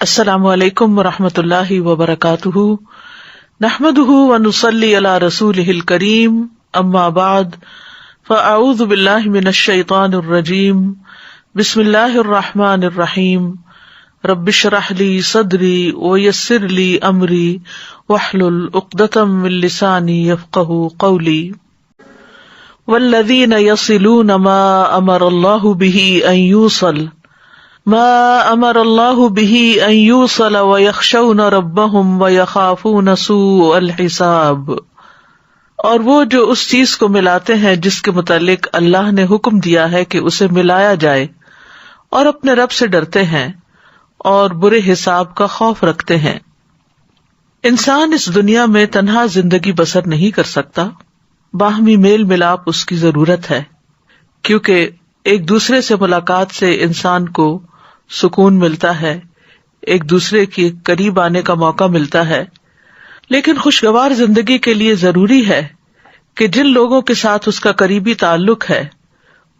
السلام علیکم ورحمۃ اللہ وبرکاتہ، نحمده ونصلی علی رسولہ الکریم، اما بعد فاعوذ باللہ من الشیطان الرجیم، بسم اللہ الرحمن الرحیم، رب اشرح لی صدری ویسر لی امری واحلل عقدۃ من لسانی یفقہوا قولی، والذین یصلون ما امر اللہ بہ ان یوصل ان یوصل ویخشون ربهم ویخافون سوء الحساب، اور وہ جو اس چیز کو ملاتے ہیں جس کے متعلق اللہ نے حکم دیا ہے کہ اسے ملایا جائے، اور اپنے رب سے ڈرتے ہیں اور برے حساب کا خوف رکھتے ہیں۔ انسان اس دنیا میں تنہا زندگی بسر نہیں کر سکتا، باہمی میل ملاپ اس کی ضرورت ہے، کیونکہ ایک دوسرے سے ملاقات سے انسان کو سکون ملتا ہے، ایک دوسرے کے قریب آنے کا موقع ملتا ہے۔ لیکن خوشگوار زندگی کے لیے ضروری ہے کہ جن لوگوں کے ساتھ اس کا قریبی تعلق ہے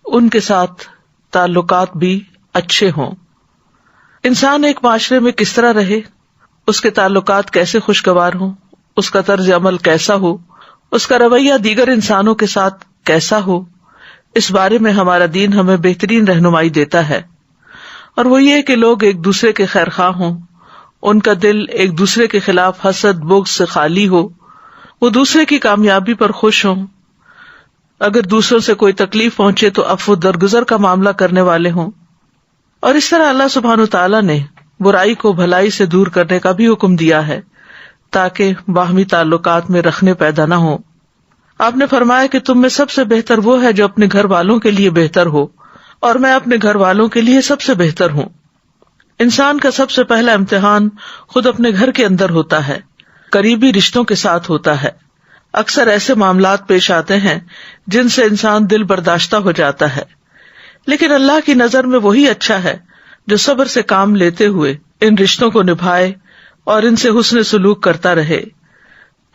ان کے ساتھ تعلقات بھی اچھے ہوں۔ انسان ایک معاشرے میں کس طرح رہے، اس کے تعلقات کیسے خوشگوار ہوں، اس کا طرز عمل کیسا ہو، اس کا رویہ دیگر انسانوں کے ساتھ کیسا ہو، اس بارے میں ہمارا دین ہمیں بہترین رہنمائی دیتا ہے۔ اور وہ یہ کہ لوگ ایک دوسرے کے خیر خواہ ہوں، ان کا دل ایک دوسرے کے خلاف حسد بغض سے خالی ہو، وہ دوسرے کی کامیابی پر خوش ہوں، اگر دوسروں سے کوئی تکلیف پہنچے تو عفو درگزر کا معاملہ کرنے والے ہوں۔ اور اس طرح اللہ سبحانہ وتعالیٰ نے برائی کو بھلائی سے دور کرنے کا بھی حکم دیا ہے تاکہ باہمی تعلقات میں رخنے پیدا نہ ہوں۔ آپ نے فرمایا کہ تم میں سب سے بہتر وہ ہے جو اپنے گھر والوں کے لیے بہتر ہو، اور میں اپنے گھر والوں کے لیے سب سے بہتر ہوں۔ انسان کا سب سے پہلا امتحان خود اپنے گھر کے اندر ہوتا ہے، قریبی رشتوں کے ساتھ ہوتا ہے۔ اکثر ایسے معاملات پیش آتے ہیں جن سے انسان دل برداشتہ ہو جاتا ہے، لیکن اللہ کی نظر میں وہی اچھا ہے جو صبر سے کام لیتے ہوئے ان رشتوں کو نبھائے اور ان سے حسن سلوک کرتا رہے۔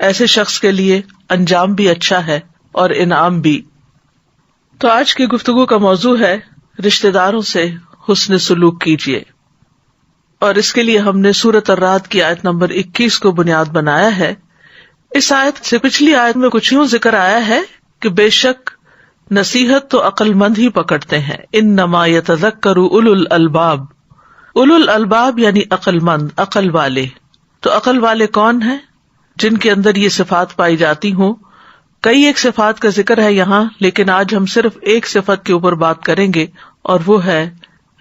ایسے شخص کے لیے انجام بھی اچھا ہے اور انعام بھی۔ تو آج کی گفتگو کا موضوع ہے رشتہ داروں سے حسن سلوک کیجیے، اور اس کے لیے ہم نے سورۃ الرعد کی آیت نمبر 21 کو بنیاد بنایا ہے۔ اس آیت سے پچھلی آیت میں کچھ یوں ذکر آیا ہے کہ بے شک نصیحت تو عقل مند ہی پکڑتے ہیں، انما یتذکر اولو الالباب۔ اولو الالباب یعنی عقل مند، عقل والے۔ تو عقل والے کون ہیں؟ جن کے اندر یہ صفات پائی جاتی ہوں۔ کئی ایک صفات کا ذکر ہے یہاں، لیکن آج ہم صرف ایک صفت کے اوپر بات کریں گے، اور وہ ہے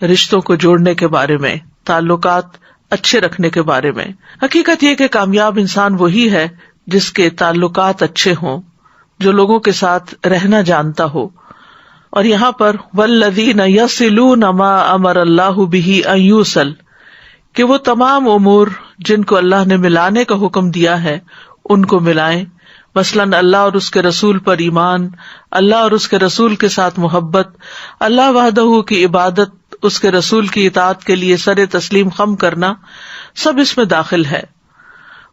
رشتوں کو جوڑنے کے بارے میں، تعلقات اچھے رکھنے کے بارے میں۔ حقیقت یہ کہ کامیاب انسان وہی ہے جس کے تعلقات اچھے ہوں، جو لوگوں کے ساتھ رہنا جانتا ہو۔ اور یہاں پر والذین یصلون ما امر اللہ بہ ان یوصل، کہ وہ تمام امور جن کو اللہ نے ملانے کا حکم دیا ہے ان کو ملائیں، مثلاً اللہ اور اس کے رسول پر ایمان، اللہ اور اس کے رسول کے ساتھ محبت، اللہ وحدہ کی عبادت، اس کے رسول کی اطاعت کے لیے سر تسلیم خم کرنا، سب اس میں داخل ہے۔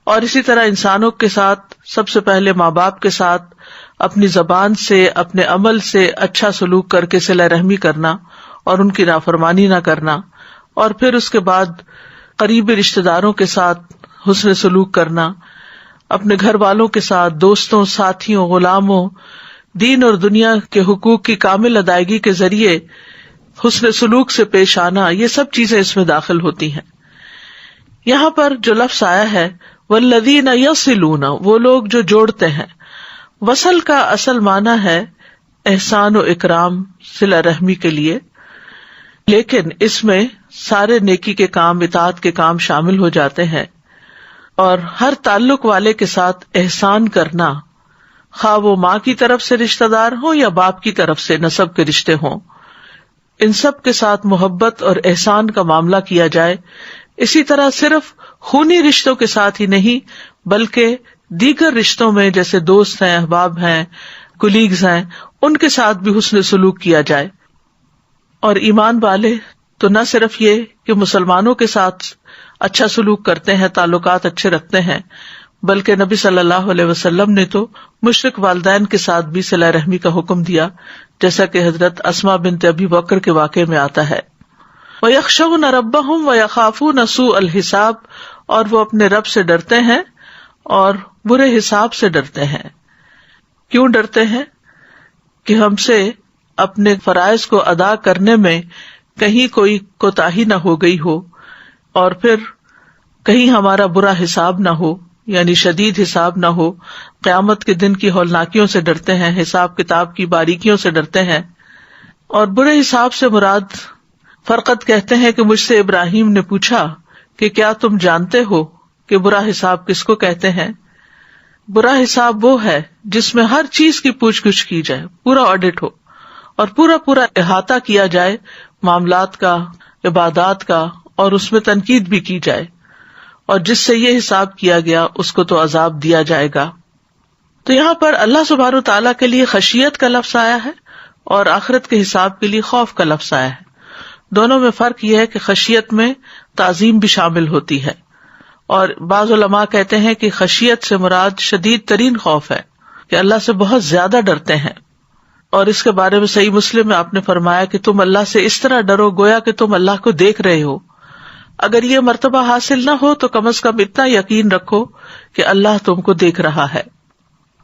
اور اسی طرح انسانوں کے ساتھ سب سے پہلے ماں باپ کے ساتھ اپنی زبان سے، اپنے عمل سے اچھا سلوک کر کے صلہ رحمی کرنا اور ان کی نافرمانی نہ کرنا، اور پھر اس کے بعد قریبی رشتہ داروں کے ساتھ حسن سلوک کرنا، اپنے گھر والوں کے ساتھ، دوستوں، ساتھیوں، غلاموں، دین اور دنیا کے حقوق کی کامل ادائیگی کے ذریعے حسن سلوک سے پیش آنا، یہ سب چیزیں اس میں داخل ہوتی ہیں۔ یہاں پر جو لفظ آیا ہے والذین یصلون، وہ لوگ جو جوڑتے ہیں۔ وصل کا اصل معنی ہے احسان و اکرام، صلہ رحمی کے لیے، لیکن اس میں سارے نیکی کے کام، اطاعت کے کام شامل ہو جاتے ہیں۔ اور ہر تعلق والے کے ساتھ احسان کرنا، خواہ وہ ماں کی طرف سے رشتہ دار ہوں یا باپ کی طرف سے نسب کے رشتے ہوں، ان سب کے ساتھ محبت اور احسان کا معاملہ کیا جائے۔ اسی طرح صرف خونی رشتوں کے ساتھ ہی نہیں بلکہ دیگر رشتوں میں، جیسے دوست ہیں، احباب ہیں، کولیگز ہیں، ان کے ساتھ بھی حسن سلوک کیا جائے۔ اور ایمان والے تو نہ صرف یہ کہ مسلمانوں کے ساتھ اچھا سلوک کرتے ہیں، تعلقات اچھے رکھتے ہیں، بلکہ نبی صلی اللہ علیہ وسلم نے تو مشرک والدین کے ساتھ بھی صلہ رحمی کا حکم دیا، جیسا کہ حضرت اسماء بنت ابی بکر کے واقعے میں آتا ہے۔ وَيَخْشَوْنَ رَبَّهُمْ وَيَخَافُونَ سُوءَ الْحِسَابِ، اور وہ اپنے رب سے ڈرتے ہیں اور برے حساب سے ڈرتے ہیں. کیوں ڈرتے ہیں؟ کہ ہم سے اپنے فرائض کو ادا کرنے میں کہیں کوئی کوتاہی نہ ہو گئی ہو، اور پھر کہیں ہمارا برا حساب نہ ہو، یعنی شدید حساب نہ ہو. قیامت کے دن کی ہولناکیوں سے ڈرتے ہیں، حساب کتاب کی باریکیوں سے ڈرتے ہیں. اور برے حساب سے مراد، فرقت کہتے ہیں کہ مجھ سے ابراہیم نے پوچھا کہ کیا تم جانتے ہو کہ برا حساب کس کو کہتے ہیں؟ برا حساب وہ ہے جس میں ہر چیز کی پوچھ گچھ کی جائے، پورا آڈٹ ہو اور پورا احاطہ کیا جائے معاملات کا، عبادات کا، اور اس میں تنقید بھی کی جائے، اور جس سے یہ حساب کیا گیا اس کو تو عذاب دیا جائے گا. تو یہاں پر اللہ سبحانہ و تعالیٰ کے لیے خشیت کا لفظ آیا ہے اور آخرت کے حساب کے لیے خوف کا لفظ آیا ہے. دونوں میں فرق یہ ہے کہ خشیت میں تعظیم بھی شامل ہوتی ہے، اور بعض علماء کہتے ہیں کہ خشیت سے مراد شدید ترین خوف ہے، کہ اللہ سے بہت زیادہ ڈرتے ہیں. اور اس کے بارے میں صحیح مسلم میں آپ نے فرمایا کہ تم اللہ سے اس طرح ڈرو گویا کہ تم اللہ کو دیکھ رہے ہو. اگر یہ مرتبہ حاصل نہ ہو تو کم از کم اتنا یقین رکھو کہ اللہ تم کو دیکھ رہا ہے.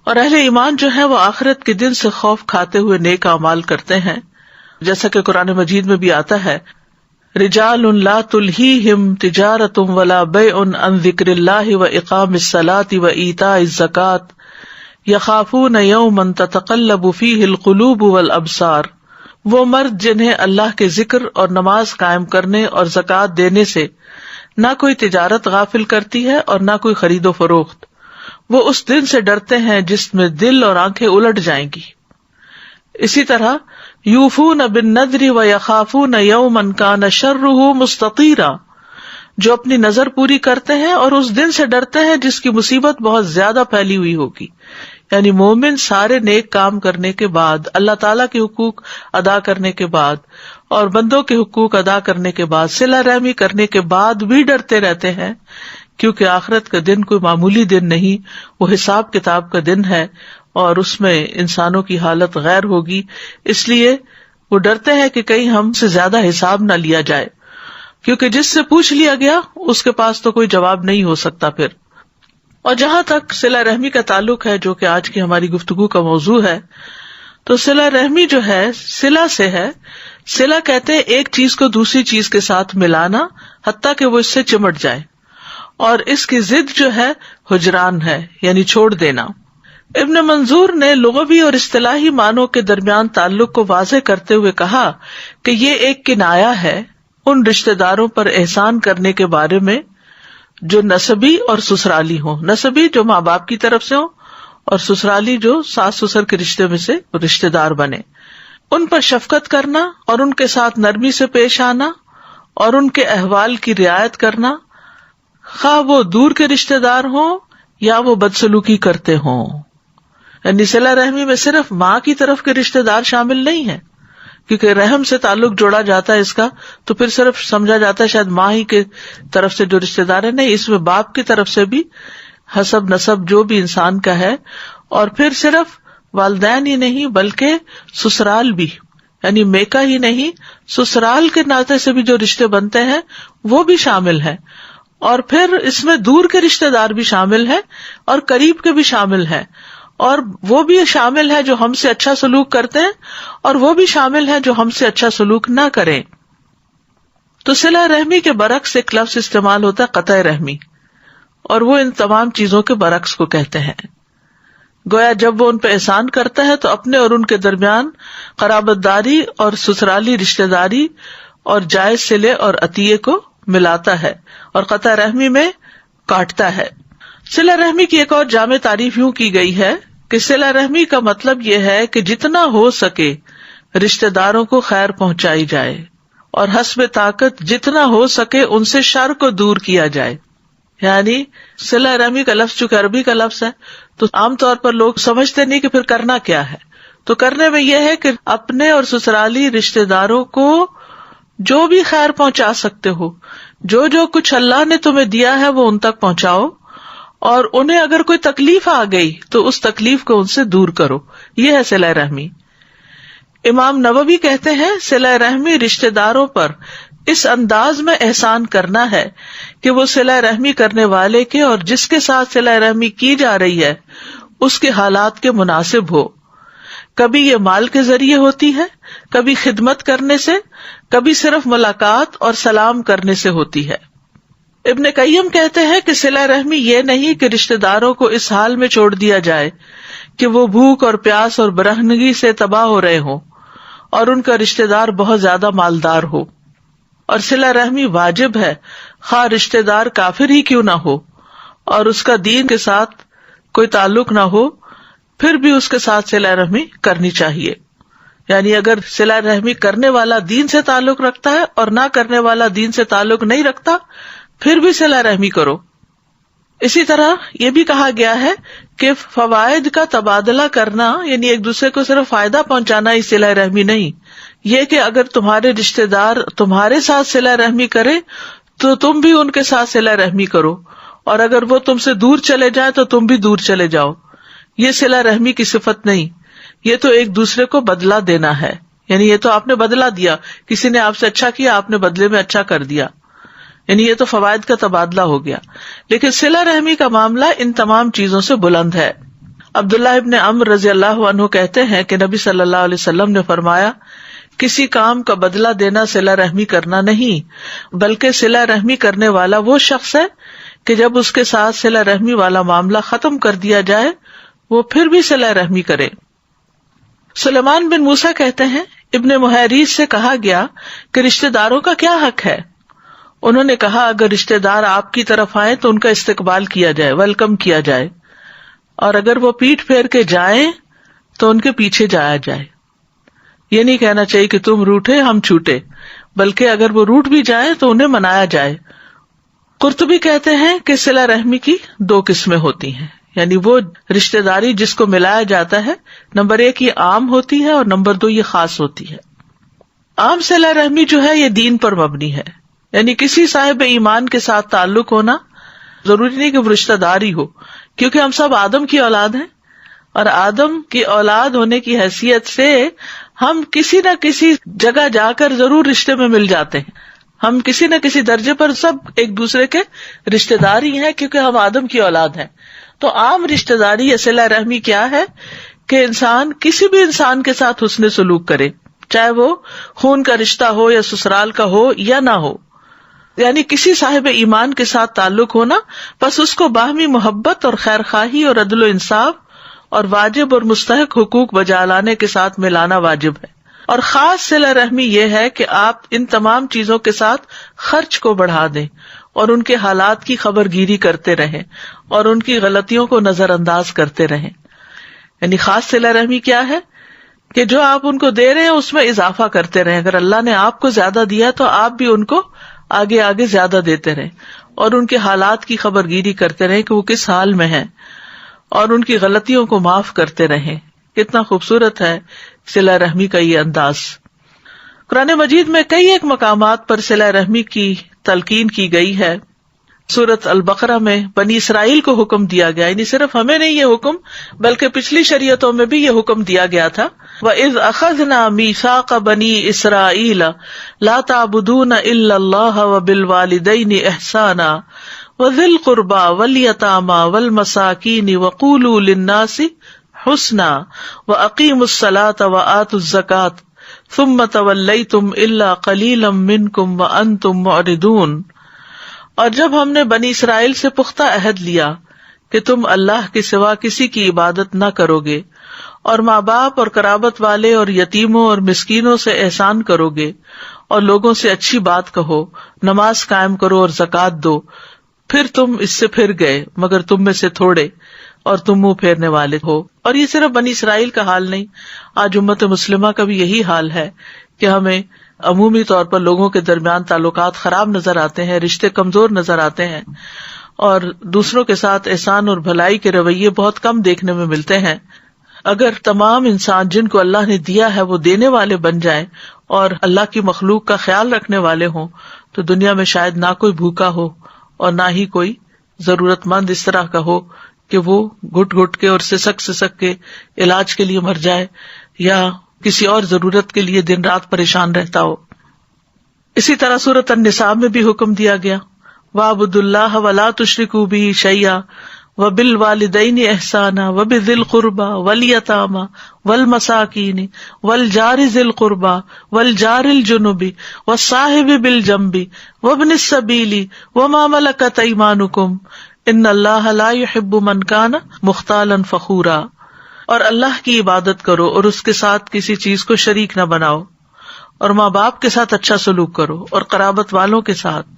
اور اہل ایمان جو ہے وہ آخرت کے دن سے خوف کھاتے ہوئے نیک اعمال کرتے ہیں، جیسا کہ قرآن مجید میں بھی آتا ہے، رجال لا تلہیہم تجارۃ ولا بیع عن ذکر اللہ واقام الصلاۃ وایتاء الزکاۃ یخافون یوما تتقلب فیہ القلوب والابصار. وہ مرد جنہیں اللہ کے ذکر اور نماز قائم کرنے اور زکوٰۃ دینے سے نہ کوئی تجارت غافل کرتی ہے اور نہ کوئی خرید و فروخت، وہ اس دن سے ڈرتے ہیں جس میں دل اور آنکھیں الٹ جائیں گی. اسی طرح یوفون بالنذر ویخافون یوما کان شرہ مستطیرا، جو اپنی نظر پوری کرتے ہیں اور اس دن سے ڈرتے ہیں جس کی مصیبت بہت زیادہ پھیلی ہوئی ہوگی. یعنی مومن سارے نیک کام کرنے کے بعد، اللہ تعالیٰ کے حقوق ادا کرنے کے بعد اور بندوں کے حقوق ادا کرنے کے بعد، صلہ رحمی کرنے کے بعد بھی ڈرتے رہتے ہیں، کیونکہ آخرت کا دن کوئی معمولی دن نہیں، وہ حساب کتاب کا دن ہے اور اس میں انسانوں کی حالت غیر ہوگی. اس لیے وہ ڈرتے ہیں کہ کہیں ہم سے زیادہ حساب نہ لیا جائے، کیونکہ جس سے پوچھ لیا گیا اس کے پاس تو کوئی جواب نہیں ہو سکتا پھر. اور جہاں تک صلہ رحمی کا تعلق ہے، جو کہ آج کی ہماری گفتگو کا موضوع ہے، تو صلہ رحمی جو ہے صلہ سے ہے. صلہ کہتے ہیں ایک چیز کو دوسری چیز کے ساتھ ملانا حتیٰ کہ وہ اس سے چمٹ جائے، اور اس کی ضد جو ہے ہجران ہے، یعنی چھوڑ دینا. ابن منظور نے لغوی اور اصطلاحی معنوں کے درمیان تعلق کو واضح کرتے ہوئے کہا کہ یہ ایک کنایہ ہے ان رشتہ داروں پر احسان کرنے کے بارے میں جو نسبی اور سسرالی ہوں. نسبی جو ماں باپ کی طرف سے ہوں، اور سسرالی جو ساس سسر کے رشتے میں سے رشتہ دار بنے. ان پر شفقت کرنا اور ان کے ساتھ نرمی سے پیش آنا اور ان کے احوال کی رعایت کرنا، خواہ وہ دور کے رشتہ دار ہوں یا وہ بدسلوکی کرتے ہوں. یعنی صلہ رحمی میں صرف ماں کی طرف کے رشتہ دار شامل نہیں ہیں، کیونکہ رحم سے تعلق جوڑا جاتا ہے اس کا، تو پھر صرف سمجھا جاتا ہے شاید ماں ہی کے طرف سے جو رشتہ دار ہے. نہیں، اس میں باپ کی طرف سے بھی حسب نسب جو بھی انسان کا ہے، اور پھر صرف والدین ہی نہیں بلکہ سسرال بھی، یعنی میکا ہی نہیں، سسرال کے ناطے سے بھی جو رشتے بنتے ہیں وہ بھی شامل ہیں. اور پھر اس میں دور کے رشتہ دار بھی شامل ہیں اور قریب کے بھی شامل ہیں، اور وہ بھی شامل ہے جو ہم سے اچھا سلوک کرتے ہیں اور وہ بھی شامل ہے جو ہم سے اچھا سلوک نہ کریں. تو صلہ رحمی کے برعکس ایک لفظ استعمال ہوتا ہے قطع رحمی، اور وہ ان تمام چیزوں کے برعکس کو کہتے ہیں. گویا جب وہ ان پہ احسان کرتا ہے تو اپنے اور ان کے درمیان قرابت داری اور سسرالی رشتہ داری اور جائز صلے اور عطیے کو ملاتا ہے، اور قطع رحمی میں کاٹتا ہے. صلہ رحمی کی ایک اور جامع تعریف یوں کی گئی ہے کہ صلہ رحمی کا مطلب یہ ہے کہ جتنا ہو سکے رشتہ داروں کو خیر پہنچائی جائے، اور حسب طاقت جتنا ہو سکے ان سے شر کو دور کیا جائے. یعنی صلہ رحمی کا لفظ چونکہ عربی کا لفظ ہے تو عام طور پر لوگ سمجھتے نہیں کہ پھر کرنا کیا ہے. تو کرنے میں یہ ہے کہ اپنے اور سسرالی رشتہ داروں کو جو بھی خیر پہنچا سکتے ہو، جو جو کچھ اللہ نے تمہیں دیا ہے وہ ان تک پہنچاؤ، اور انہیں اگر کوئی تکلیف آ گئی تو اس تکلیف کو ان سے دور کرو. یہ ہے صلہ رحمی. امام نووی کہتے ہیں صلہ رحمی رشتہ داروں پر اس انداز میں احسان کرنا ہے کہ وہ صلہ رحمی کرنے والے کے اور جس کے ساتھ صلہ رحمی کی جا رہی ہے اس کے حالات کے مناسب ہو. کبھی یہ مال کے ذریعے ہوتی ہے، کبھی خدمت کرنے سے، کبھی صرف ملاقات اور سلام کرنے سے ہوتی ہے. ابن قیم کہتے ہیں کہ صلہ رحمی یہ نہیں کہ رشتہ داروں کو اس حال میں چھوڑ دیا جائے کہ وہ بھوک اور پیاس اور برہنگی سے تباہ ہو رہے ہوں اور ان کا رشتہ دار بہت زیادہ مالدار ہو. اور صلہ رحمی واجب ہے خواہ رشتہ دار کافر ہی کیوں نہ ہو اور اس کا دین کے ساتھ کوئی تعلق نہ ہو، پھر بھی اس کے ساتھ صلہ رحمی کرنی چاہیے. یعنی اگر صلہ رحمی کرنے والا دین سے تعلق رکھتا ہے اور نہ کرنے والا دین سے تعلق نہیں رکھتا پھر بھی صلہ رحمی کرو. اسی طرح یہ بھی کہا گیا ہے کہ فوائد کا تبادلہ کرنا یعنی ایک دوسرے کو صرف فائدہ پہنچانا ہی صلہ رحمی نہیں، یہ کہ اگر تمہارے رشتہ دار تمہارے ساتھ صلہ رحمی کرے تو تم بھی ان کے ساتھ صلہ رحمی کرو، اور اگر وہ تم سے دور چلے جائیں تو تم بھی دور چلے جاؤ. یہ صلہ رحمی کی صفت نہیں، یہ تو ایک دوسرے کو بدلہ دینا ہے. یعنی یہ تو آپ نے بدلہ دیا، کسی نے آپ سے اچھا کیا، آپ نے بدلے میں اچھا کر دیا، یعنی یہ تو فوائد کا تبادلہ ہو گیا. لیکن صلہ رحمی کا معاملہ ان تمام چیزوں سے بلند ہے. عبداللہ ابن عمر رضی اللہ عنہ کہتے ہیں کہ نبی صلی اللہ علیہ وسلم نے فرمایا، کسی کام کا بدلہ دینا صلہ رحمی کرنا نہیں، بلکہ صلہ رحمی کرنے والا وہ شخص ہے کہ جب اس کے ساتھ صلہ رحمی والا معاملہ ختم کر دیا جائے وہ پھر بھی صلہ رحمی کرے. سلیمان بن موسیٰ کہتے ہیں، ابن محیریز سے کہا گیا کہ رشتہ داروں کا کیا حق ہے؟ انہوں نے کہا، اگر رشتہ دار آپ کی طرف آئے تو ان کا استقبال کیا جائے، ویلکم کیا جائے، اور اگر وہ پیٹھ پھیر کے جائیں تو ان کے پیچھے جایا جائے. یہ نہیں کہنا چاہیے کہ تم روٹھے ہم چھوٹے، بلکہ اگر وہ روٹ بھی جائیں تو انہیں منایا جائے. قرطبی کہتے ہیں کہ صلہ رحمی کی 2 قسمیں ہوتی ہیں، یعنی وہ رشتہ داری جس کو ملایا جاتا ہے، نمبر 1 یہ عام ہوتی ہے اور نمبر 2 یہ خاص ہوتی ہے. عام صلہ رحمی جو ہے یہ دین پر مبنی ہے، یعنی کسی صاحب ایمان کے ساتھ تعلق ہونا، ضروری نہیں کہ وہ رشتہ دار ہی ہو، کیونکہ ہم سب آدم کی اولاد ہیں، اور آدم کی اولاد ہونے کی حیثیت سے ہم کسی نہ کسی جگہ جا کر ضرور رشتے میں مل جاتے ہیں. ہم کسی نہ کسی درجے پر سب ایک دوسرے کے رشتہ دار ہی ہیں، کیونکہ ہم آدم کی اولاد ہیں. تو عام رشتہ داری یا صلہ رحمی کیا ہے کہ انسان کسی بھی انسان کے ساتھ حسن سلوک کرے، چاہے وہ خون کا رشتہ ہو یا سسرال کا ہو یا نہ ہو. یعنی کسی صاحب ایمان کے ساتھ تعلق ہونا، بس اس کو باہمی محبت اور خیر خواہی اور عدل و انصاف اور واجب اور مستحق حقوق بجا لانے کے ساتھ ملانا واجب ہے. اور خاص صلہ رحمی یہ ہے کہ آپ ان تمام چیزوں کے ساتھ خرچ کو بڑھا دیں اور ان کے حالات کی خبر گیری کرتے رہیں اور ان کی غلطیوں کو نظر انداز کرتے رہیں. یعنی خاص صلہ رحمی کیا ہے کہ جو آپ ان کو دے رہے ہیں اس میں اضافہ کرتے رہیں. اگر اللہ نے آپ کو زیادہ دیا تو آپ بھی ان کو آگے آگے زیادہ دیتے رہیں اور ان کے حالات کی خبر گیری کرتے رہیں کہ وہ کس حال میں ہیں، اور ان کی غلطیوں کو معاف کرتے رہیں. کتنا خوبصورت ہے صلہ رحمی کا یہ انداز. قرآن مجید میں کئی ایک مقامات پر صلہ رحمی کی تلقین کی گئی ہے. سورۃ البقرہ میں بنی اسرائیل کو حکم دیا گیا، یعنی صرف ہمیں نہیں یہ حکم بلکہ پچھلی شریعتوں میں بھی یہ حکم دیا گیا تھا. وَإِذْ أَخَذْنَا مِيثَاقَ بَنِي إِسْرَائِيلَ لَا تَعْبُدُونَ إِلَّا اللَّهَ وَبِالْوَالِدَيْنِ إِحْسَانًا وَذِي الْقُرْبَى وَالْيَتَامَى وَالْمَسَاكِينِ وَقُولُوا لِلنَّاسِ حُسْنًا وَأَقِيمُوا الصَّلَاةَ وَآتُوا الزَّكَاةَ ثُمَّ تَوَلَّيْتُمْ إِلَّا قَلِيلًا مِّنكُمْ وَأَنتُمْ مُعْرِضُونَ. اور جب ہم نے بنی اسرائیل سے پختہ عہد لیا کہ تم اللہ کے سوا کسی کی عبادت نہ کرو گے، اور ماں باپ اور قرابت والے اور یتیموں اور مسکینوں سے احسان کرو گے، اور لوگوں سے اچھی بات کہو، نماز قائم کرو اور زکوٰۃ دو، پھر تم اس سے پھر گئے مگر تم میں سے تھوڑے، اور تم منہ پھیرنے والے ہو. اور یہ صرف بنی اسرائیل کا حال نہیں، آج امت مسلمہ کا بھی یہی حال ہے کہ ہمیں عمومی طور پر لوگوں کے درمیان تعلقات خراب نظر آتے ہیں، رشتے کمزور نظر آتے ہیں، اور دوسروں کے ساتھ احسان اور بھلائی کے رویے بہت کم دیکھنے میں ملتے ہیں. اگر تمام انسان جن کو اللہ نے دیا ہے وہ دینے والے بن جائیں اور اللہ کی مخلوق کا خیال رکھنے والے ہوں تو دنیا میں شاید نہ کوئی بھوکا ہو اور نہ ہی کوئی ضرورت مند اس طرح کا ہو کہ وہ گھٹ گھٹ کے اور سسک کے علاج کے لیے مر جائے یا کسی اور ضرورت کے لیے دن رات پریشان رہتا ہو. اسی طرح سورۃ النساء میں بھی حکم دیا گیا وَاعْبُدُوا اللَّهَ وَلَا تُشْرِكُوا بِهِ شَيْئًا وَبِالْوَالِدَيْنِ إِحْسَانًا وَبِذِي الْقُرْبَى وَالْيَتَامَى وَالْمَسَاكِينِ وَالْجَارِ ذِي الْقُرْبَى وَالْجَارِ الْجُنُبِ وَالصَّاحِبِ بِالْجَنبِ وَابْنِ السَّبِيلِ وَمَا مَلَكَتْ أَيْمَانُكُمْ إِنَّ اللَّهَ لَا يُحِبُّ مَنْ كَانَ مُخْتَالًا فَخُورًا۔ اور اللہ کی عبادت کرو اور اس کے ساتھ کسی چیز کو شریک نہ بناؤ، اور ماں باپ کے ساتھ اچھا سلوک کرو، اور قرابت والوں کے ساتھ،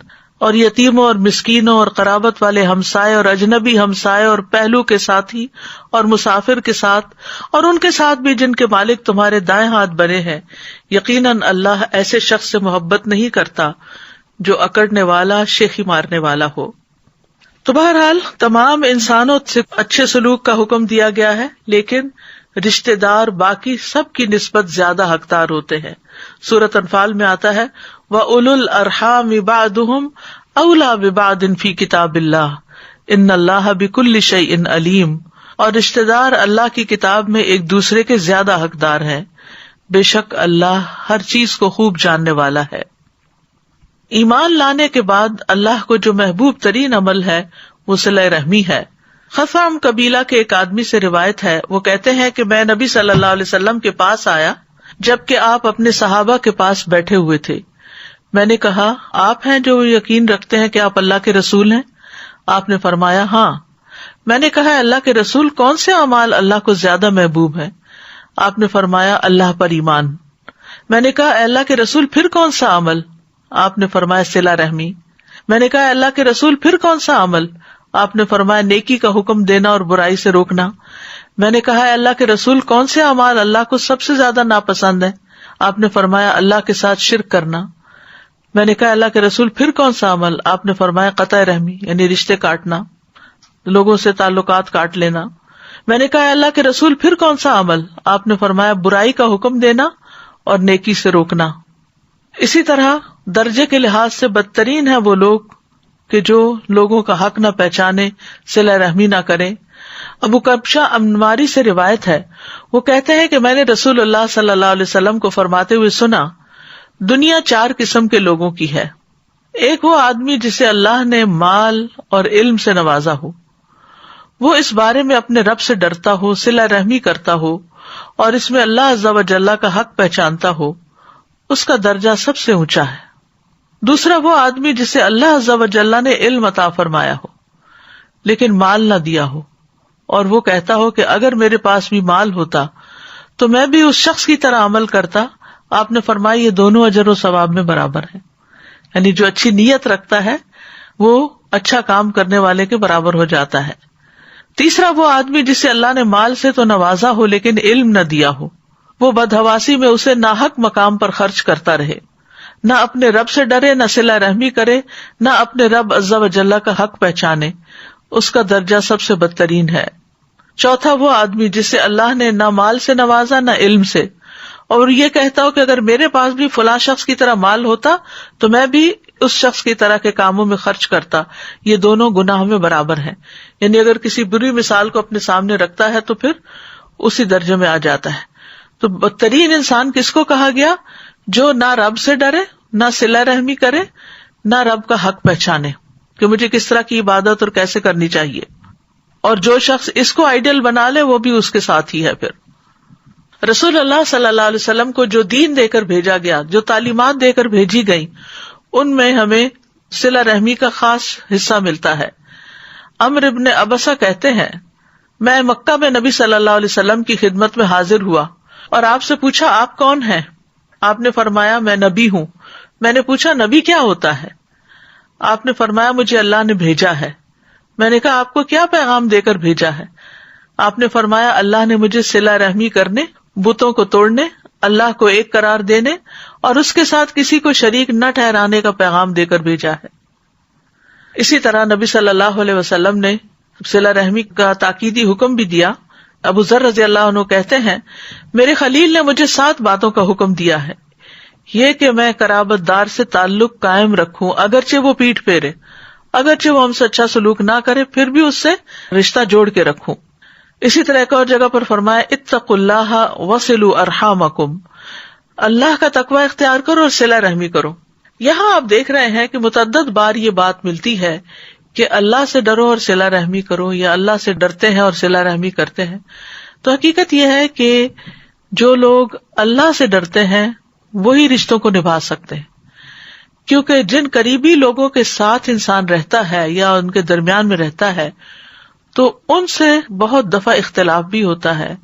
اور یتیموں اور مسکینوں اور قرابت والے ہمسائے اور اجنبی ہمسائے اور پہلو کے ساتھی اور مسافر کے ساتھ، اور ان کے ساتھ بھی جن کے مالک تمہارے دائیں ہاتھ بنے ہیں۔ یقیناً اللہ ایسے شخص سے محبت نہیں کرتا جو اکڑنے والا، شیخی مارنے والا ہو۔ تو بہرحال تمام انسانوں سے اچھے سلوک کا حکم دیا گیا ہے، لیکن رشتے دار باقی سب کی نسبت زیادہ حقدار ہوتے ہیں۔ سورۃ انفال میں آتا ہے وَأُولُو الْأَرْحَامِ بَعْضُهُمْ أَوْلَىٰ بِبَعْضٍ فِي كِتَابِ اللَّهِ إِنَّ اللَّهَ بِكُلِّ شَيْءٍ عَلِيمٌ۔ اور رشتے دار اللہ کی کتاب میں ایک دوسرے کے زیادہ حقدار ہیں، بے شک اللہ ہر چیز کو خوب جاننے والا ہے۔ ایمان لانے کے بعد اللہ کو جو محبوب ترین عمل ہے وہ صلہ رحمی ہے۔ خثعم قبیلہ کے ایک آدمی سے روایت ہے، وہ کہتے ہیں کہ میں نبی صلی اللہ علیہ وسلم کے پاس آیا جبکہ آپ اپنے صحابہ کے پاس بیٹھے ہوئے تھے۔ میں نے کہا آپ ہیں جو یقین رکھتے ہیں کہ آپ اللہ کے رسول ہیں؟ آپ نے فرمایا ہاں۔ میں نے کہا اللہ کے رسول کون سے اعمال اللہ کو زیادہ محبوب ہیں؟ آپ نے فرمایا اللہ پر ایمان۔ میں نے کہا اللہ کے رسول پھر کون سا عمل؟ آپ نے فرمایا صلہ رحمی۔ میں نے کہا اللہ کے رسول پھر کون سا عمل؟ آپ نے فرمایا نیکی کا حکم دینا اور برائی سے روکنا۔ میں نے کہا اللہ کے رسول کون سے اعمال اللہ کو سب سے زیادہ ناپسند ہے؟ آپ نے فرمایا اللہ کے ساتھ شرک کرنا۔ میں نے کہا اللہ کے رسول پھر کون سا عمل؟ آپ نے فرمایا قطع رحمی، یعنی رشتے کاٹنا، لوگوں سے تعلقات کاٹ لینا۔ میں نے کہا اللہ کے رسول پھر کون سا عمل؟ آپ نے فرمایا برائی کا حکم دینا اور نیکی سے روکنا۔ اسی طرح درجے کے لحاظ سے بدترین ہیں وہ لوگ کہ جو لوگوں کا حق نہ پہچانے، صلہ رحمی نہ کریں۔ ابو کبشہ انماری سے روایت ہے، وہ کہتے ہیں کہ میں نے رسول اللہ صلی اللہ علیہ وسلم کو فرماتے ہوئے سنا دنیا 4 قسم کے لوگوں کی ہے۔ ایک وہ آدمی جسے اللہ نے مال اور علم سے نوازا ہو، وہ اس بارے میں اپنے رب سے ڈرتا ہو، صلہ رحمی کرتا ہو اور اس میں اللہ عز و جل کا حق پہچانتا ہو، اس کا درجہ سب سے اونچا ہے۔ دوسرا وہ آدمی جسے اللہ عز و جل نے علم عطا فرمایا ہو لیکن مال نہ دیا ہو، اور وہ کہتا ہو کہ اگر میرے پاس بھی مال ہوتا تو میں بھی اس شخص کی طرح عمل کرتا۔ آپ نے فرمایا یہ دونوں اجر و ثواب میں برابر ہیں، یعنی جو اچھی نیت رکھتا ہے وہ اچھا کام کرنے والے کے برابر ہو جاتا ہے۔ تیسرا وہ آدمی جسے اللہ نے مال سے تو نوازا ہو لیکن علم نہ دیا ہو، وہ بدحواسی میں اسے ناحق مقام پر خرچ کرتا رہے، نہ اپنے رب سے ڈرے، نہ صلہ رحمی کرے، نہ اپنے رب عز و جل کا حق پہچانے، اس کا درجہ سب سے بدترین ہے۔ چوتھا وہ آدمی جسے اللہ نے نہ مال سے نوازا نہ علم سے، اور یہ کہتا ہو کہ اگر میرے پاس بھی فلاں شخص کی طرح مال ہوتا تو میں بھی اس شخص کی طرح کے کاموں میں خرچ کرتا، یہ دونوں گناہ میں برابر ہیں۔ یعنی اگر کسی بری مثال کو اپنے سامنے رکھتا ہے تو پھر اسی درجے میں آ جاتا ہے۔ تو بدترین انسان کس کو کہا گیا؟ جو نہ رب سے ڈرے، نہ صلہ رحمی کرے، نہ رب کا حق پہچانے کہ مجھے کس طرح کی عبادت اور کیسے کرنی چاہیے، اور جو شخص اس کو آئیڈیل بنا لے وہ بھی اس کے ساتھ ہی ہے۔ پھر رسول اللہ صلی اللہ علیہ وسلم کو جو دین دے کر بھیجا گیا، جو تعلیمات دے کر بھیجی گئی، ان میں ہمیں صلہ رحمی کا خاص حصہ ملتا ہے۔ عمرو ابن ابسہ کہتے ہیں میں مکہ میں نبی صلی اللہ علیہ وسلم کی خدمت میں حاضر ہوا اور آپ سے پوچھا آپ کون ہیں؟ آپ نے فرمایا میں نبی ہوں۔ میں نے پوچھا نبی کیا ہوتا ہے؟ آپ نے فرمایا مجھے اللہ نے بھیجا ہے۔ میں نے کہا آپ کو کیا پیغام دے کر بھیجا ہے؟ آپ نے فرمایا اللہ نے مجھے صلہ رحمی کرنے، بتوں کو توڑنے، اللہ کو ایک قرار دینے اور اس کے ساتھ کسی کو شریک نہ ٹھہرانے کا پیغام دے کر بھیجا ہے۔ اسی طرح نبی صلی اللہ علیہ وسلم نے صلہ رحمی کا تاکیدی حکم بھی دیا۔ ابو ذر رضی اللہ عنہ کہتے ہیں میرے خلیل نے مجھے 7 باتوں کا حکم دیا ہے، یہ کہ میں قرابت دار سے تعلق قائم رکھوں اگرچہ وہ پیٹھ پھیرے، اگرچہ وہ ہم سے اچھا سلوک نہ کرے پھر بھی اس سے رشتہ جوڑ کے رکھوں۔ اسی طرح ایک اور جگہ پر فرمایا اتقوا اللہ وصلوا ارحامکم، اللہ کا تقوی اختیار کرو اور صلہ رحمی کرو۔ یہاں آپ دیکھ رہے ہیں کہ متعدد بار یہ بات ملتی ہے کہ اللہ سے ڈرو اور صلہ رحمی کرو، یا اللہ سے ڈرتے ہیں اور صلہ رحمی کرتے ہیں. تو حقیقت یہ ہے کہ جو لوگ اللہ سے ڈرتے ہیں وہی رشتوں کو نبھا سکتے ہیں، کیونکہ جن قریبی لوگوں کے ساتھ انسان رہتا ہے یا ان کے درمیان میں رہتا ہے تو ان سے بہت دفعہ اختلاف بھی ہوتا ہے،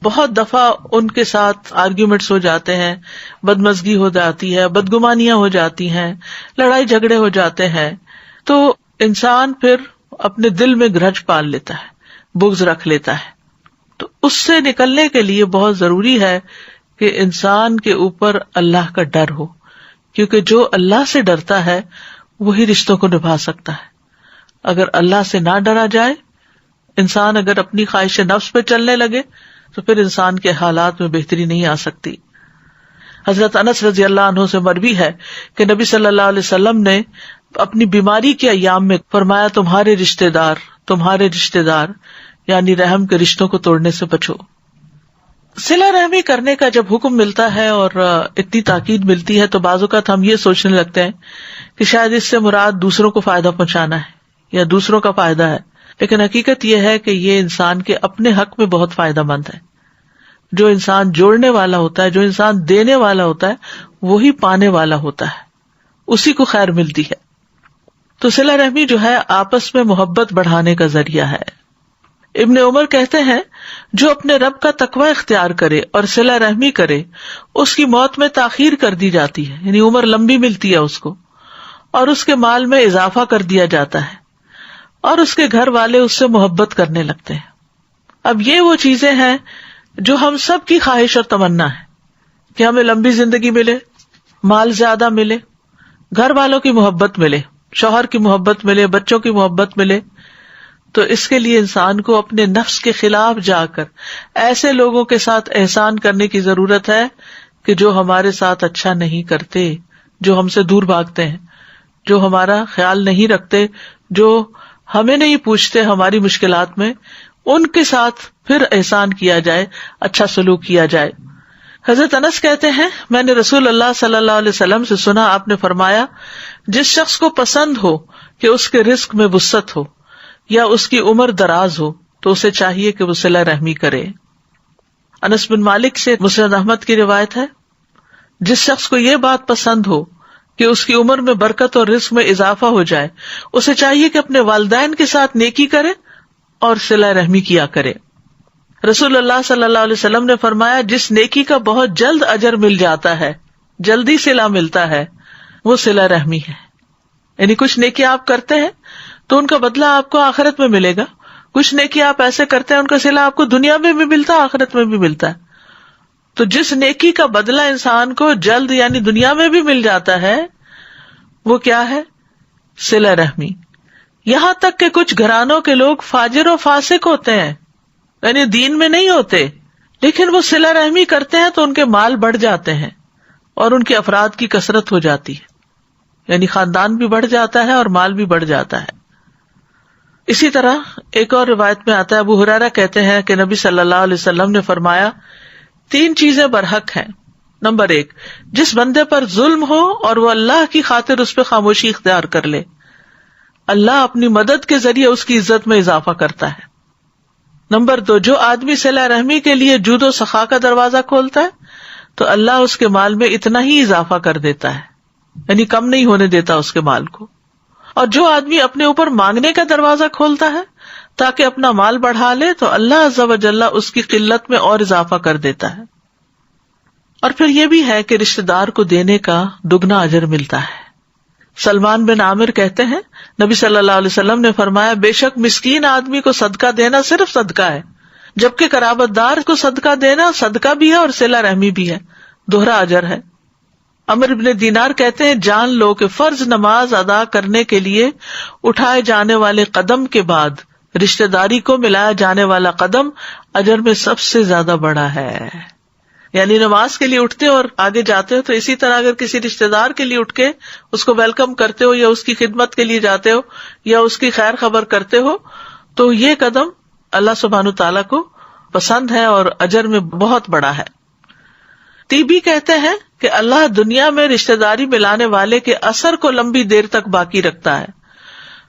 بہت دفعہ ان کے ساتھ آرگیومنٹس ہو جاتے ہیں، بدمزگی ہو جاتی ہے، بدگمانیاں ہو جاتی ہیں، لڑائی جھگڑے ہو جاتے ہیں. تو انسان پھر اپنے دل میں گرج پال لیتا ہے، بغض رکھ لیتا ہے. تو اس سے نکلنے کے لیے بہت ضروری ہے کہ انسان کے اوپر اللہ کا ڈر ہو، کیونکہ جو اللہ سے ڈرتا ہے وہی رشتوں کو نبھا سکتا ہے. اگر اللہ سے نہ ڈرا جائے، انسان اگر اپنی خواہش نفس پہ چلنے لگے تو پھر انسان کے حالات میں بہتری نہیں آ سکتی. حضرت انس رضی اللہ عنہ سے مروی ہے کہ نبی صلی اللہ علیہ وسلم نے اپنی بیماری کے ایام میں فرمایا، تمہارے رشتہ دار یعنی رحم کے رشتوں کو توڑنے سے بچو. صلہ رحمی کرنے کا جب حکم ملتا ہے اور اتنی تاکید ملتی ہے تو بعض اوقات ہم یہ سوچنے لگتے ہیں کہ شاید اس سے مراد دوسروں کو فائدہ پہنچانا ہے یا دوسروں کا فائدہ ہے، لیکن حقیقت یہ ہے کہ یہ انسان کے اپنے حق میں بہت فائدہ مند ہے. جو انسان جوڑنے والا ہوتا ہے، جو انسان دینے والا ہوتا ہے، وہی پانے والا ہوتا ہے، اسی کو خیر ملتی ہے. تو صلہ رحمی جو ہے آپس میں محبت بڑھانے کا ذریعہ ہے. ابن عمر کہتے ہیں، جو اپنے رب کا تقوی اختیار کرے اور صلہ رحمی کرے اس کی موت میں تاخیر کر دی جاتی ہے، یعنی عمر لمبی ملتی ہے اس کو، اور اس کے مال میں اضافہ کر دیا جاتا ہے، اور اس کے گھر والے اس سے محبت کرنے لگتے ہیں. اب یہ وہ چیزیں ہیں جو ہم سب کی خواہش اور تمنا ہے کہ ہمیں لمبی زندگی ملے، مال زیادہ ملے، گھر والوں کی محبت ملے، شوہر کی محبت ملے، بچوں کی محبت ملے. تو اس کے لیے انسان کو اپنے نفس کے خلاف جا کر ایسے لوگوں کے ساتھ احسان کرنے کی ضرورت ہے کہ جو ہمارے ساتھ اچھا نہیں کرتے، جو ہم سے دور بھاگتے ہیں، جو ہمارا خیال نہیں رکھتے، جو ہمیں نہیں پوچھتے ہماری مشکلات میں، ان کے ساتھ پھر احسان کیا جائے، اچھا سلوک کیا جائے. حضرت انس کہتے ہیں، میں نے رسول اللہ صلی اللہ علیہ وسلم سے سنا، آپ نے فرمایا، جس شخص کو پسند ہو کہ اس کے رزق میں وسعت ہو یا اس کی عمر دراز ہو تو اسے چاہیے کہ وہ صلہ رحمی کرے. انس بن مالک سے مسند احمد کی روایت ہے، جس شخص کو یہ بات پسند ہو کہ اس کی عمر میں برکت اور رزق میں اضافہ ہو جائے، اسے چاہیے کہ اپنے والدین کے ساتھ نیکی کرے اور صلہ رحمی کیا کرے. رسول اللہ صلی اللہ علیہ وسلم نے فرمایا، جس نیکی کا بہت جلد اجر مل جاتا ہے، جلدی صلہ ملتا ہے، وہ صلہ رحمی ہے. یعنی کچھ نیکی آپ کرتے ہیں تو ان کا بدلہ آپ کو آخرت میں ملے گا، کچھ نیکی آپ ایسے کرتے ہیں ان کا صلہ آپ کو دنیا میں بھی ملتا ہے، آخرت میں بھی ملتا ہے. تو جس نیکی کا بدلہ انسان کو جلد یعنی دنیا میں بھی مل جاتا ہے وہ کیا ہے؟ صلہ رحمی. یہاں تک کہ کچھ گھرانوں کے لوگ فاجر و فاسق ہوتے ہیں، یعنی دین میں نہیں ہوتے، لیکن وہ صلہ رحمی کرتے ہیں تو ان کے مال بڑھ جاتے ہیں اور ان کے افراد کی کثرت ہو جاتی ہے، یعنی خاندان بھی بڑھ جاتا ہے اور مال بھی بڑھ جاتا ہے. اسی طرح ایک اور روایت میں آتا ہے، ابو ہریرہ کہتے ہیں کہ نبی صلی اللہ علیہ وسلم نے فرمایا، 3 چیزیں برحق ہیں. نمبر 1، جس بندے پر ظلم ہو اور وہ اللہ کی خاطر اس پہ خاموشی اختیار کر لے، اللہ اپنی مدد کے ذریعے اس کی عزت میں اضافہ کرتا ہے. نمبر 2، جو آدمی صلہ رحمی کے لیے جود و سخا کا دروازہ کھولتا ہے تو اللہ اس کے مال میں اتنا ہی اضافہ کر دیتا ہے، یعنی کم نہیں ہونے دیتا اس کے مال کو. اور جو آدمی اپنے اوپر مانگنے کا دروازہ کھولتا ہے تاکہ اپنا مال بڑھا لے تو اللہ عز و جل اس کی قلت میں اور اضافہ کر دیتا ہے. اور پھر یہ بھی ہے کہ رشتہ دار کو دینے کا دگنا اجر ملتا ہے. سلمان بن عامر کہتے ہیں، نبی صلی اللہ علیہ وسلم نے فرمایا، بے شک مسکین آدمی کو صدقہ دینا صرف صدقہ ہے، جبکہ قرابت دار کو صدقہ دینا صدقہ بھی ہے اور صلہ رحمی بھی ہے، دوہرا اجر ہے. عمر بن دینار کہتے ہیں، جان لو کہ فرض نماز ادا کرنے کے لیے اٹھائے جانے والے قدم کے بعد رشتہ داری کو ملایا جانے والا قدم اجر میں سب سے زیادہ بڑا ہے. یعنی نماز کے لیے اٹھتے ہو اور آگے جاتے ہو تو اسی طرح اگر کسی رشتہ دار کے لیے اٹھ کے اس کو ویلکم کرتے ہو یا اس کی خدمت کے لیے جاتے ہو یا اس کی خیر خبر کرتے ہو تو یہ قدم اللہ سبحانہ تعالیٰ کو پسند ہے اور اجر میں بہت بڑا ہے. تیبی کہتے ہیں کہ اللہ دنیا میں رشتہ داری ملانے والے کے اثر کو لمبی دیر تک باقی رکھتا ہے،